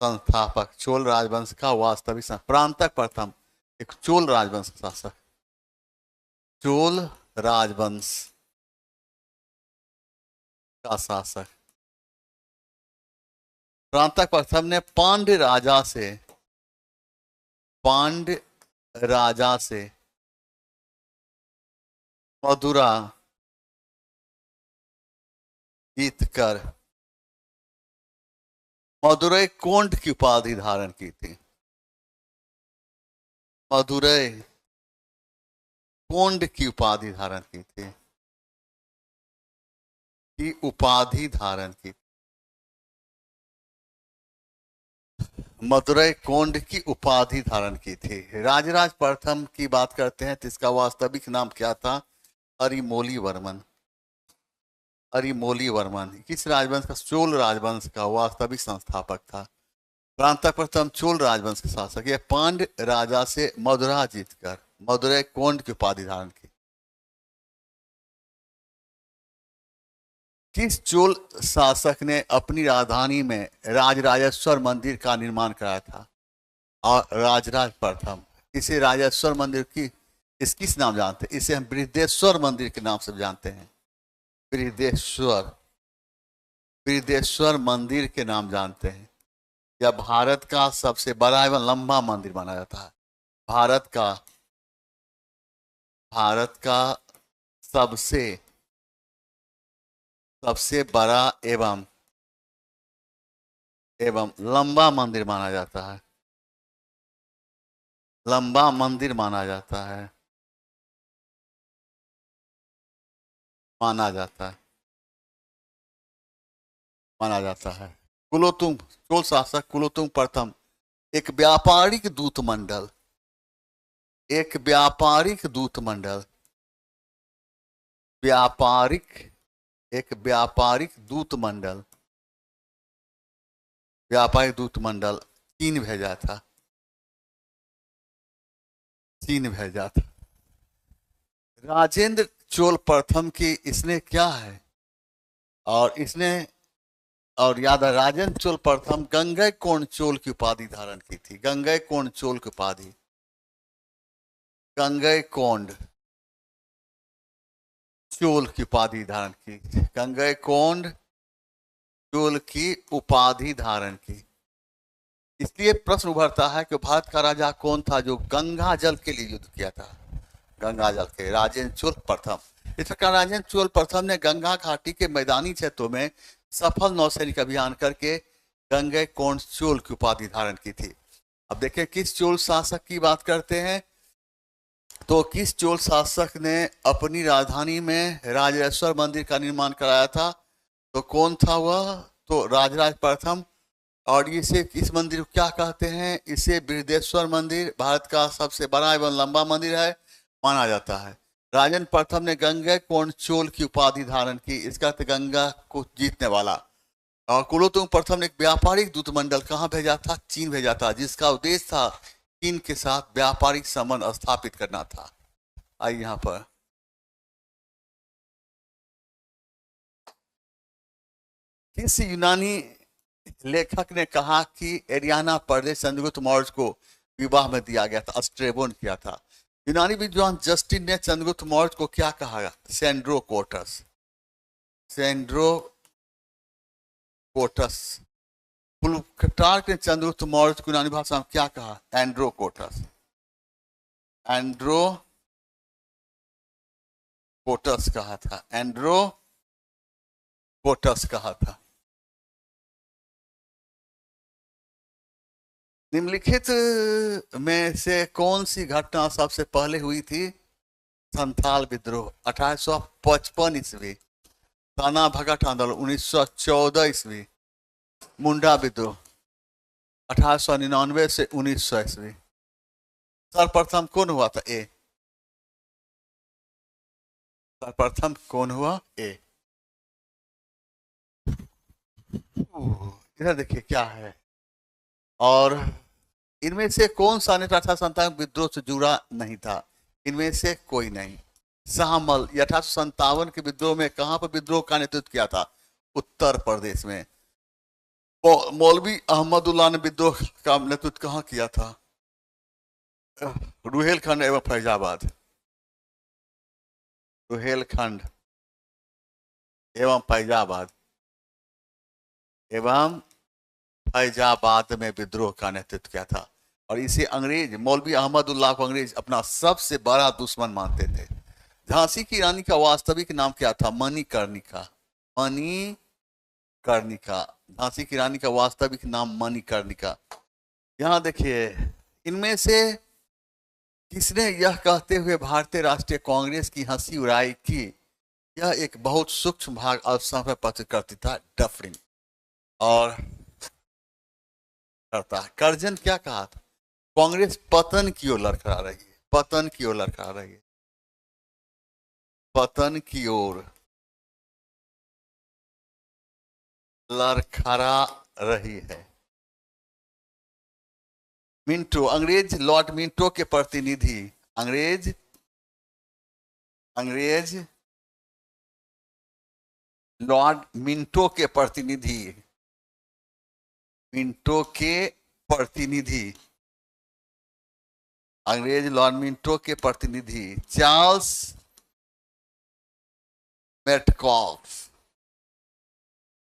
संस्थापक, चोल राजवंश का वास्तविक प्रांतक प्रथम, एक चोल राजवंश का शासक, चोल राजवंश का शासक। प्रांतक प्रथम ने पांड्य राजा से मदुरा जीतकर मदुरै कोंड की उपाधि धारण की थी। मदुरै कोंड की उपाधि धारण की थी, की उपाधि धारण की। मदुरै कोंड की उपाधि धारण की थी। राजराज प्रथम की बात करते हैं तो इसका वास्तविक नाम क्या था? अरिमोली वर्मन। अरिमोली वर्मन किस राजवंश का? चोल राजवंश का वास्तविक संस्थापक था। प्रांतक प्रथम चोल राजवंश के शासक। यह पांड्य राजा से मदुरा जीतकर मदुरै कोंड की उपाधि धारण की। किस चोल शासक ने अपनी राजधानी में राजराजेश्वर मंदिर का निर्माण कराया था? और राजराज प्रथम। इसे राजेश्वर मंदिर की इस किस नाम जानते हैं? इसे हम बृहदेश्वर मंदिर के नाम से जानते हैं। बृहदेश्वर मंदिर के नाम जानते हैं। यह भारत का सबसे बड़ा एवं लंबा मंदिर माना जाता है। भारत का सबसे बड़ा एवं लंबा मंदिर माना जाता है। लंबा मंदिर माना जाता है, माना जाता है। कुलोत्तुंग चोल शासक कुलोत्तुंग प्रथम एक व्यापारिक दूत मंडल, व्यापारिक दूत मंडल चीन भेजा था। राजेंद्र चोल प्रथम की इसने क्या है? और इसने और याद है राजेंद्र चोल प्रथम गंगैकोंड चोल की उपाधि धारण की थी। गंगैकोंड चोल की उपाधि, गंगैकोंड चोल की उपाधि धारण की, गंगैकोंड चोल की उपाधि धारण की। इसलिए प्रश्न उभरता है कि भारत का राजा कौन था जो गंगा जल के लिए युद्ध किया था। गंगा जल के राजेंद्र चोल प्रथम। इस प्रकार राजेंद्र चोल प्रथम ने गंगा घाटी के मैदानी क्षेत्रों में सफल नौसैनिक अभियान करके गंगैकोंड चोल की उपाधि धारण की थी। अब देखिए किस चोल शासक की बात करते हैं, तो किस चोल शासक ने अपनी राजधानी में राजराजेश्वर मंदिर का निर्माण कराया था, तो कौन था वह, तो राजराज प्रथम। और इसे इस मंदिर को क्या कहते हैं, इसे बृहदेश्वर मंदिर, भारत का सबसे बड़ा एवं लंबा मंदिर है माना जाता है। राजेंद्र प्रथम ने गंगैकोंड चोल की उपाधि धारण की, इसका अर्थ गंगा को जीतने वाला। और कुलोत्तुंग प्रथम ने एक व्यापारिक दूतमंडल कहाँ भेजा था, चीन भेजा था, जिसका उद्देश्य था चीन के साथ व्यापारिक संबंध स्थापित करना था। आइए यहाँ पर किस यूनानी लेखक ने कहा कि एरियाना प्रदेश चंद्रगुप्त मौर्य को विवाह में दिया गया था, स्ट्रेबोन किया था। यूनानी विद्वान जस्टिन ने चंद्रगुप्त मौर्य को क्या कहा, सेंड्रो कोटस, सेंड्रो कोटस। प्लूटार्क ने चंद्रगुप्त मौर्य को यूनानी भाषा में क्या कहा, एंड्रो कोटस, एंड्रो कोटस कहा था, एंड्रो कोटस कहा था। निम्नलिखित में से कौन सी घटना सबसे पहले हुई थी, संथाल विद्रोह 1855 ईस्वी, ताना भगत आंदोलन 1914 ईस्वी, मुंडा विद्रोह 1899 से 1900 ईस्वी। सर्वप्रथम कौन हुआ था, ए, सर्वप्रथम कौन हुआ, ए। इधर देखिए क्या है, और इनमें से कौन सा नेता 1857 विद्रोह से जुड़ा नहीं था, इनमें से कोई नहीं। शाहमल 1857 के विद्रोह में कहां पर विद्रोह का नेतृत्व किया था, उत्तर प्रदेश में। मौलवी अहमदुल्लाह ने विद्रोह का नेतृत्व कहां किया था, रुहेलखंड एवं फैजाबाद, रुहेलखंड एवं फैजाबाद, एवं फैजाबाद में विद्रोह का नेतृत्व किया था। और इसे अंग्रेज, मौलवी अहमदुल्लाह को अंग्रेज अपना सबसे बड़ा दुश्मन मानते थे। झांसी की रानी का वास्तविक नाम क्या था, मणिकर्णिका, मणिकर्णिका। झांसी की रानी का वास्तविक नाम मणिकर्णिका। यहां देखिए इनमें से किसने यह कहते हुए भारतीय राष्ट्रीय कांग्रेस की हंसी उड़ाई कि यह एक बहुत सूक्ष्म भाग अवसर पत्र करती था, डफरिन। और करता है कर्जन क्या कहा था, कांग्रेस पतन की ओर लड़खड़ा रही है, पतन की ओर लड़खड़ा रही है, पतन की ओर लड़खड़ा रही है। मिंटो, अंग्रेज लॉर्ड मिंटो के प्रतिनिधि, अंग्रेज लॉर्ड मिंटो के प्रतिनिधि, मिंटो के प्रतिनिधि, अंग्रेज लॉर्ड मिंटो के प्रतिनिधि चार्ल्स मेटकॉफ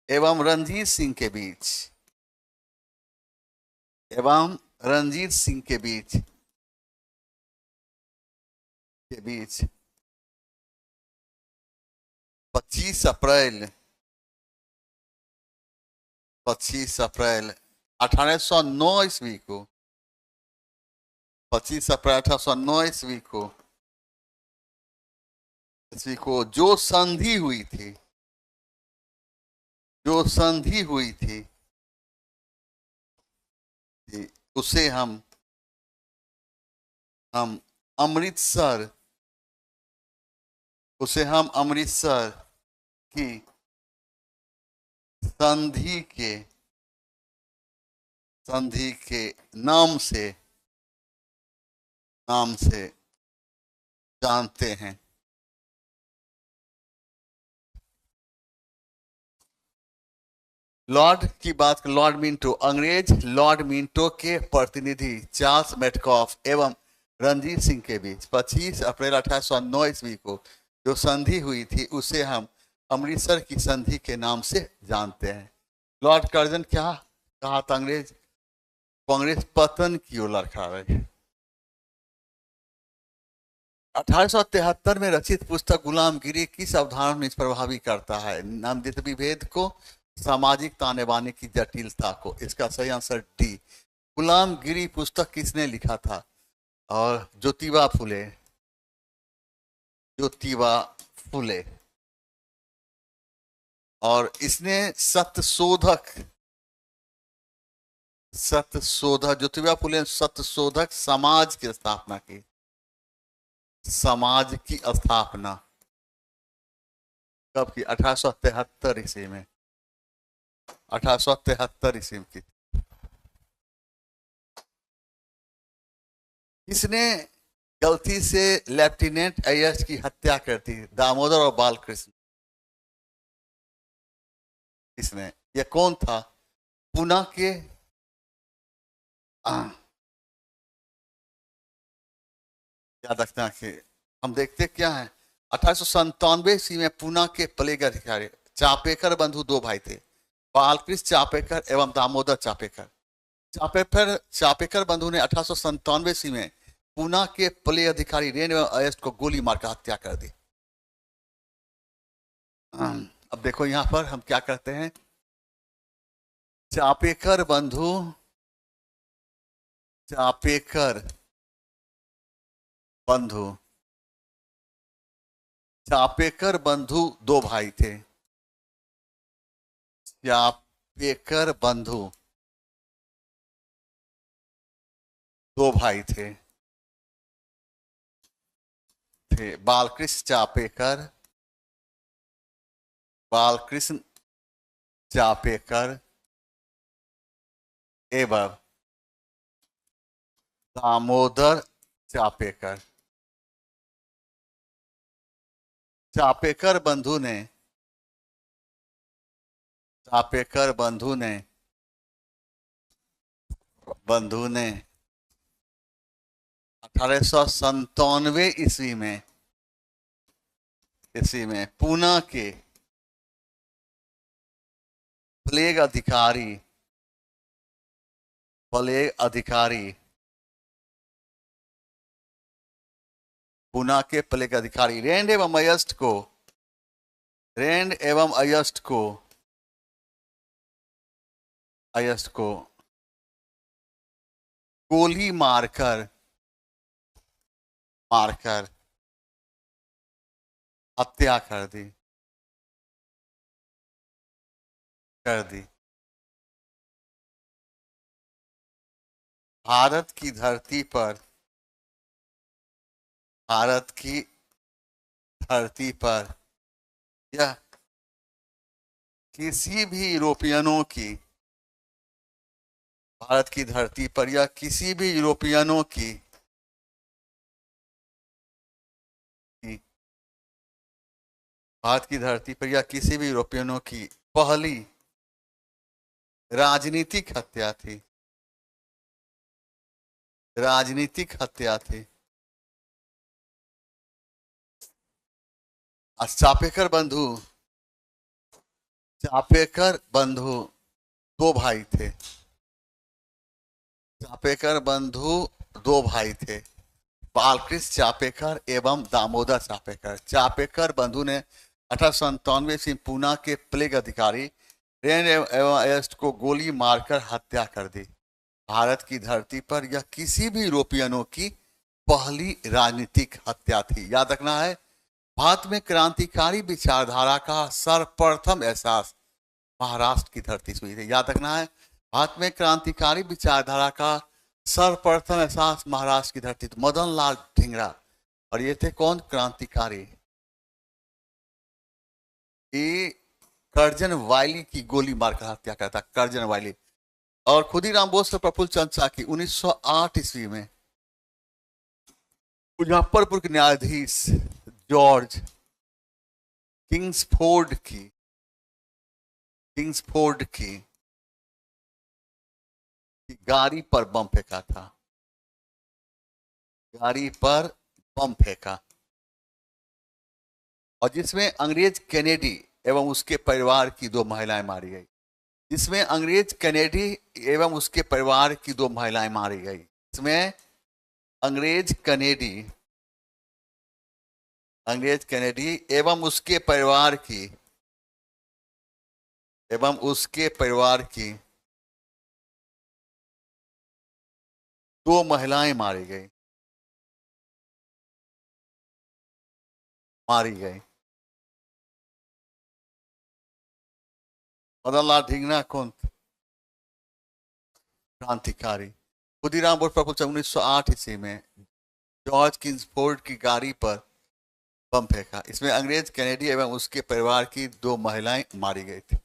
एवं रणजीत सिंह के बीच, एवं रणजीत सिंह के बीच 25 अप्रैल 1809 ईस्वी को, 25 अप्रैल 1809 ईस्वी को जो संधि हुई थी, जो संधि हुई थी उसे हम अमृतसर, उसे हम अमृतसर की संधि के नाम से जानते हैं। लॉर्ड की बात, लॉर्ड मिंटो, अंग्रेज लॉर्ड मिंटो के प्रतिनिधि चार्ल्स मेटकॉफ एवं रणजीत सिंह के बीच 25 अप्रैल 1809 ईस्वी को जो संधि हुई थी उसे हम अमृतसर की संधि के नाम से जानते हैं। लॉर्ड कर्जन क्या कहा था? अंग्रेज कांग्रेस पतन की ओर लड़खड़ा रही। 1873 में रचित पुस्तक गुलामगिरी किस अवधारणा में प्रभावी करता है? नामदित विभेद को, सामाजिक ताने बाने की जटिलता को। इसका सही आंसर डी। गुलामगिरी पुस्तक किसने लिखा था? और ज्योतिबा फुले, ज्योतिबा फुले। और इसने सत्यशोधक, सत्यशोधक, ज्योतिबा फुले सत्यशोधक समाज की स्थापना की। समाज की स्थापना कब की? 1873 ईस्वी में। 1873 ईस्वी की। किसने गलती से लेफ्टिनेंट अय्यर की हत्या कर दी? दामोदर और बालकृष्ण। किसने? यह कौन था? पुणे के याद रखना कि हम देखते क्या है। 1897 ईस्वी में पुणे के प्लेग अधिकारी चापेकर बंधु दो भाई थे, बालकृष्ण चापेकर एवं दामोदर चापेकर। चापेकर बंधु ने 1897 ईस्वी में पुणे के प्ले अधिकारी रेन एवं अयस्ट को गोली मारकर हत्या कर दी। अब देखो यहां पर हम क्या करते हैं। चापेकर बंधु, चापेकर बंधु, चापेकर बंधु दो भाई थे। चापेकर बंधु दो भाई थे, बालकृष्ण चापेकर, बालकृष्ण चापेकर एवं दामोदर चापेकर। चापेकर बंधु ने, चापेकर बंधु ने 1897 ईस्वी में पुणे के प्लेग अधिकारी पुणे के प्लेग अधिकारी रेंड एवं अयस्ट को गोली मारकर हत्या कर दी। भारत की धरती पर यह किसी भी यूरोपियनों की, भारत की धरती पर या किसी भी यूरोपियनों की भारत की धरती पर या किसी भी यूरोपियनों की पहली राजनीतिक हत्या थी। राजनीतिक हत्या थी। चापेकर बंधु दो भाई थे। चापेकर बंधु दो भाई थे, बालकृष्ण चापेकर एवं दामोदर चापेकर। चापेकर बंधु ने 1897 से पुणे के प्लेग अधिकारी रेन एवं अयस्ट को गोली मारकर हत्या कर दी। भारत की धरती पर यह किसी भी यूरोपियनों की पहली राजनीतिक हत्या थी। याद रखना है, भारत में क्रांतिकारी विचारधारा का सर्वप्रथम एहसास महाराष्ट्र की धरती से हुई थी। याद रखना है, भारत में क्रांतिकारी विचारधारा का सर्वप्रथम एहसास महाराष्ट्र की धरती, मदन लाल ढींगरा। और ये थे कौन? क्रांतिकारी। ये कर्जन वायली की गोली मारकर हत्या करता, कर्जन वायली। और खुदीराम बोस और प्रफुल्ल चंद्र साकी 1908 ईस्वी में मुजफ्फरपुर के न्यायाधीश जॉर्ज किंग्सफोर्ड की किंग्सफोर्ड की गाड़ी पर बम फेंका था, गाड़ी पर बम फेंका, और जिसमें अंग्रेज कैनेडी एवं उसके परिवार की 2 महिलाएं मारी गई। जिसमें अंग्रेज कैनेडी एवं उसके परिवार की 2 महिलाएं मारी गई। इसमें अंग्रेज कैनेडी एवं उसके परिवार की 2 महिलाएं मारी गई। मदन लाल ढींगरा कौन थे? क्रांतिकारी। खुदीराम बोस प्रफुल्ल 1908 ईस्वी में जॉर्ज किंग्सफोर्ड की गाड़ी पर बम फेंका। इसमें अंग्रेज कैनेडी एवं उसके परिवार की 2 महिलाएं मारी गई थी।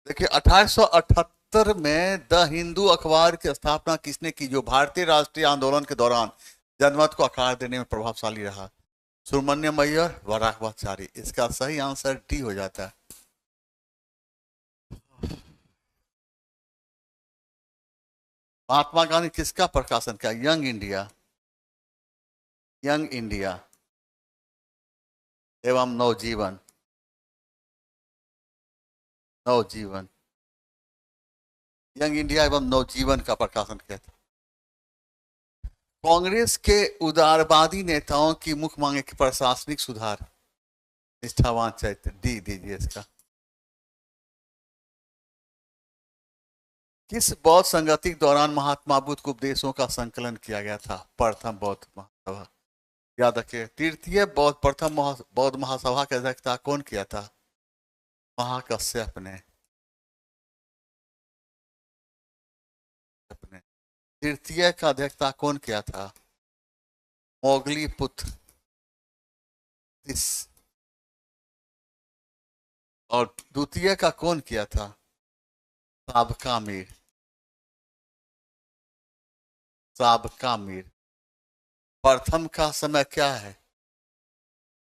देखिए 1878 में द हिंदू अखबार की स्थापना किसने की, जो भारतीय राष्ट्रीय आंदोलन के दौरान जनमत को आकार देने में प्रभावशाली रहा? सुब्रमण्यम अय्यर व राघवाचारी। इसका सही आंसर डी हो जाता है। महात्मा गांधी किसका प्रकाशन किया? यंग इंडिया एवं नवजीवन यंग इंडिया एवं नवजीवन का प्रकाशन किया था। कांग्रेस के उदारवादी नेताओं की मुख्य मांग है कि प्रशासनिक सुधार, निष्ठावान चरित्र। डी दीजिए इसका। किस बौद्ध संगति के दौरान महात्मा बुद्ध के उपदेशों का संकलन किया गया था? प्रथम बौद्ध महासभा। याद रखिए, प्रथम बौद्ध महासभा की अध्यक्षता कौन किया था? महाकश्यप ने। तृतीय का अध्यक्षता कौन किया था? मोगली पुत्र और द्वितीय का कौन किया था? साबका मीर। प्रथम का समय क्या है?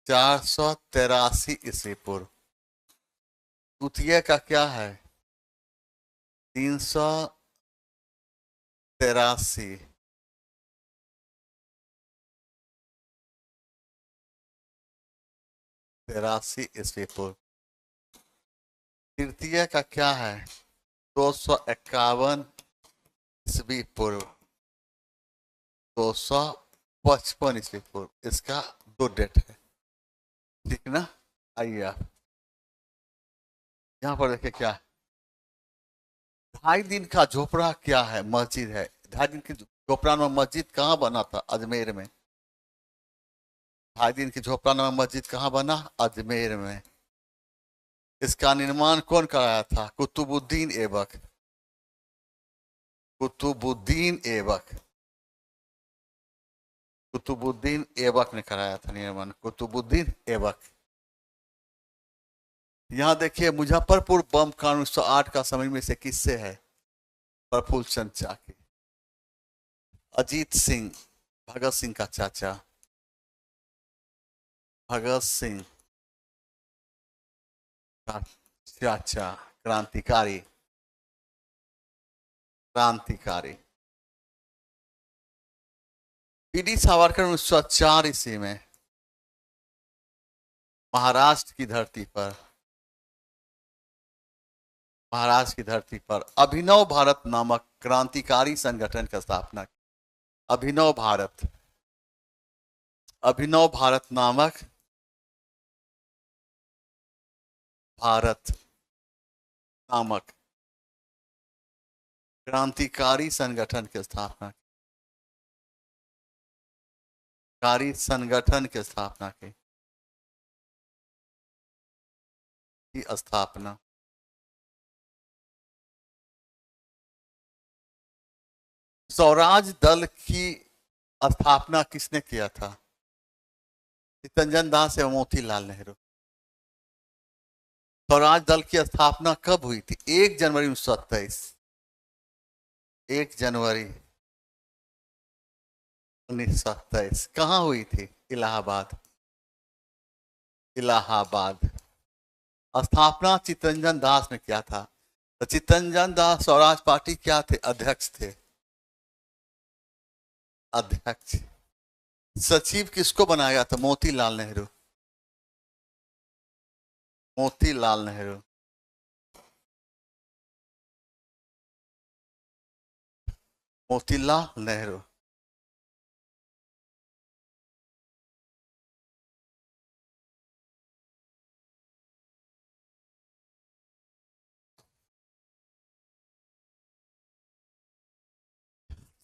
483 ईस्वी पूर्व। द्वितीय का क्या है? 383 ईस्वी पूर्व। तृतीय का क्या है? 251 ईस्वी पूर्व। 255 ईस्वी पूर्व। इसका 2 डेट है, ठीक ना? आइए आप यहाँ पर देखिए क्या है। 2.5 दिन का झोपड़ा क्या है? मस्जिद है। 2.5 दिन की झोपड़ा में मस्जिद कहाँ बना था? अजमेर में। 2.5 दिन की झोपड़ा में मस्जिद कहाँ बना? अजमेर में। इसका निर्माण कौन कराया था? कुतुबुद्दीन ऐबक। कुतुबुद्दीन ऐबक ने कराया था निर्माण। कुतुबुद्दीन ऐबक। यहाँ देखिए, मुजफ्फरपुर बम कांड 1908 का समय में से किससे है? प्रफुल्ल चंद्र चाकी। अजीत सिंह, भगत सिंह का चाचा। भगत सिंह का चाचा, क्रांतिकारी। पीडी सावरकर 1904 ईस्वी में महाराष्ट्र की धरती पर अभिनव भारत नामक क्रांतिकारी संगठन की स्थापना की। अभिनव भारत नामक क्रांतिकारी संगठन की स्थापना की स्थापना। स्वराज दल की स्थापना किसने किया था? चित्तरंजन दास एवं मोतीलाल नेहरू। स्वराज दल की स्थापना कब हुई थी? 1 जनवरी 1927। 1 जनवरी 1927। कहाँ हुई थी? इलाहाबाद। इलाहाबाद। स्थापना चित्तरंजन दास ने किया था। तो चित्तरंजन दास स्वराज पार्टी क्या थे? अध्यक्ष थे, अध्यक्ष। सचिव किसको बनाया गया था? मोतीलाल नेहरू, मोतीलाल नेहरू। मोतीलाल नेहरू।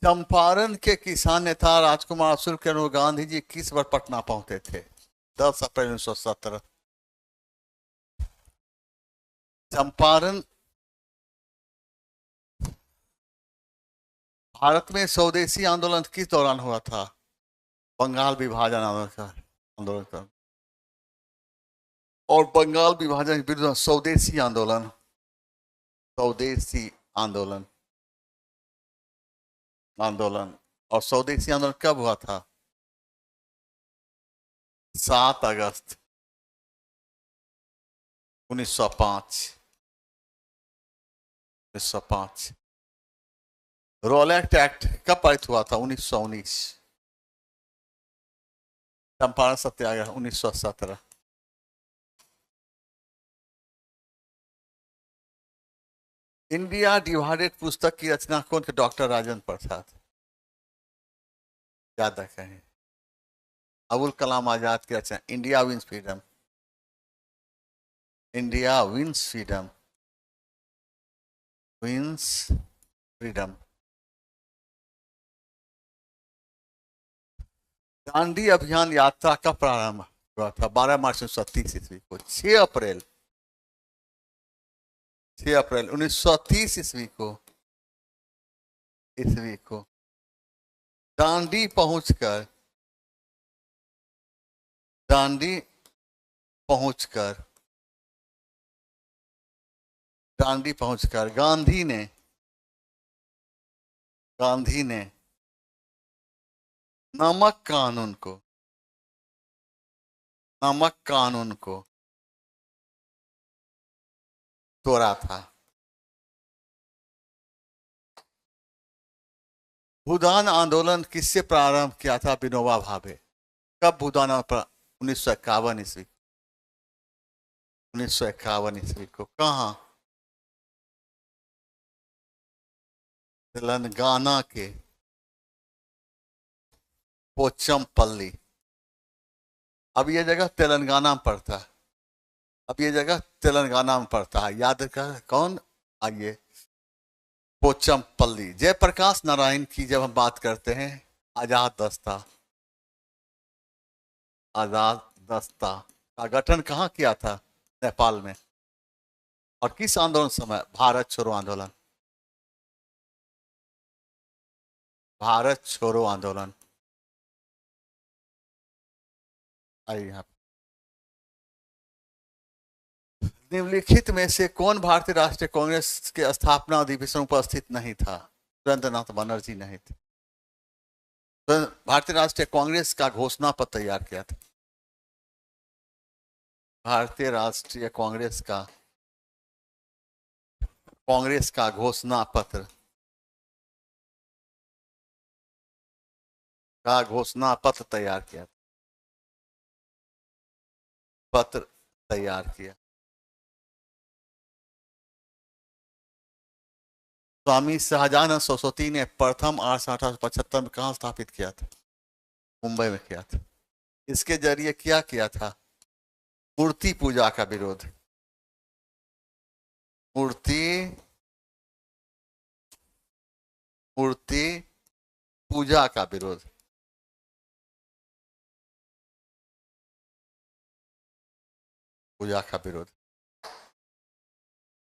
चंपारण के किसान नेता राजकुमार शुक्ल के अनुसार गांधी जी किस वर्ष पटना पहुंचे थे? 10 अप्रैल 1917। चंपारण भारत में स्वदेशी आंदोलन किस दौरान हुआ था? बंगाल विभाजन आंदोलन का। और बंगाल विभाजन के विरुद्ध स्वदेशी आंदोलन, स्वदेशी आंदोलन, आंदोलन। और स्वदेशी आंदोलन कब हुआ था? 7 अगस्त 1905। 1905। रोलेट एक्ट कब पारित हुआ था? 1919। चंपारण सत्याग्रह 1917। इंडिया डिवाइडेड पुस्तक की रचना कौन के? डॉक्टर राजेंद्र प्रसाद। याद रखें, अबुल कलाम आजाद की रचना India wins freedom, India wins freedom, wins freedom. Dandi अभियान यात्रा का प्रारंभ हुआ था? 12 मार्च 1930 ईस्वी को। 6 अप्रैल 1930 ईस्वी को दांडी पहुंचकर गांधी ने नमक कानून को तोड़ा था। भूदान आंदोलन किससे प्रारंभ किया था? विनोबा भावे। कब भूदान? 1951 ईस्वी। 1951 ईस्वी को। कहा? तेलंगाना के पोचमपल्ली। अब ये जगह तेलंगाना में पड़ता है, याद रखा कौन? आइए, पोचमपल्ली। जयप्रकाश नारायण की जब हम बात करते हैं, आजाद दस्ता का गठन कहाँ किया था? नेपाल में। और किस आंदोलन समय? भारत छोड़ो आंदोलन, भारत छोड़ो आंदोलन। आइए यहाँ निम्नलिखित में से कौन भारतीय राष्ट्रीय कांग्रेस के स्थापना अधिवेशन उपस्थित नहीं था? सुरेंद्रनाथ बनर्जी नहीं थे। तो भारतीय राष्ट्रीय कांग्रेस का घोषणा पत्र तैयार किया था। भारतीय राष्ट्रीय कांग्रेस का घोषणा पत्र तैयार किया। स्वामी शाहजहान सरस्वती ने प्रथम आर्ष 1875 में कहाँ स्थापित किया था? मुंबई में किया था। इसके जरिए क्या किया था? मूर्ति पूजा का विरोध, मूर्ति पूजा का विरोध।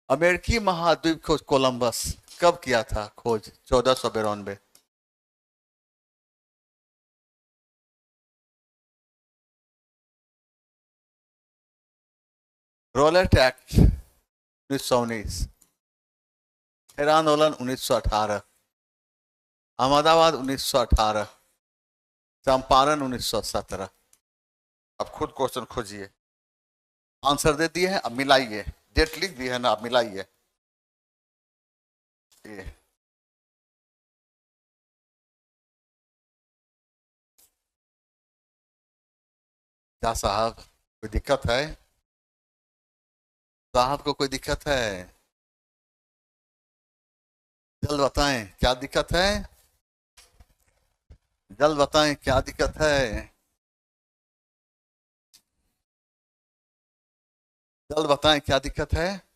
अमेरिकी महाद्वीप खोज कोलंबस कब किया था खोज? 1492। Roulette act 1919। खेरा आंदोलन 1918। अहमदाबाद 1918। चंपारण 1917। अब खुद क्वेश्चन खोजिए। आंसर दे दिए हैं, अब मिलाइए, डेट लिख दी है ना, अब मिलाइए। ये क्या साहब, कोई दिक्कत है? साहब को कोई दिक्कत है? जल्द बताएं क्या दिक्कत है, जल्द बताएं क्या दिक्कत है, जल्द बताएं क्या दिक्कत है।